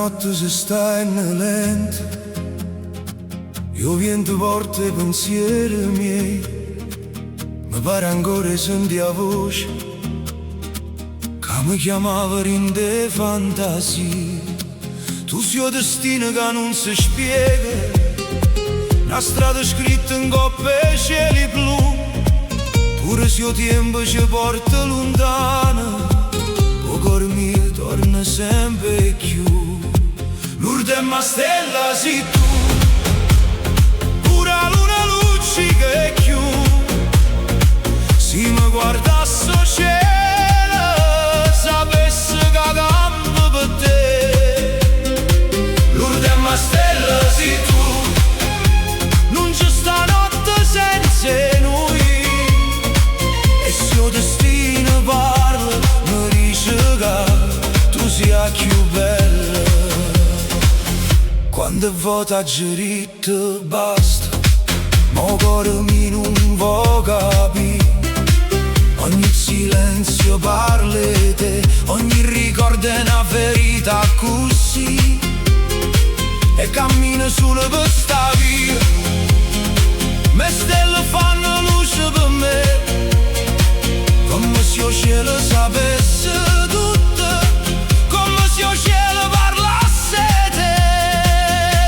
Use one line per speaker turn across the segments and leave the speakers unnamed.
notte se stai lento, io viento porto i pensieri miei, mi pare ancora senti la voce che mi chiamava in de fantasia. Tu sei il destino che non si spiega, una strada scritta in coppe e cieli blu. Pure se il tempo ci porta lontano, il cuore mio torna sempre più. L'ultima stella sei tu, pure la luna luccica e più. Se mi guardasse il cielo, sapesse che campo per te. L'ultima stella sei tu, non c'è stanotte senza noi. E se il destino parla, mi dice che tu sia più bella. Quando vota diritto basta, ma il cuore mio non vuole capire. Ogni silenzio parla di te, ogni ricordo è una verità così. E cammino solo per sta via, me stelle fanno luce per me, come se il cielo sapesse tutto, come se il cielo parlasse te.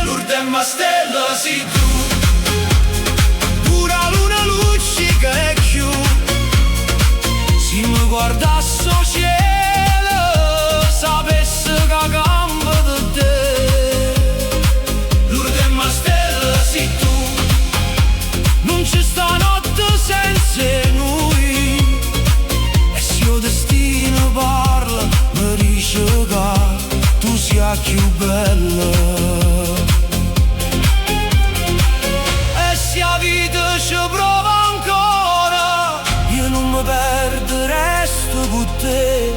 L'ultima stella sei tu, pure la luna luccica e più. Se mi guardasse il cielo, sapesse che campo di te. L'ultima stella sei tu, non c'è stanotte senza noi. E se il destino parla, mi dice che tu sia più bella. E se la vita ci prova ancora, io non mi perdo, resto con te.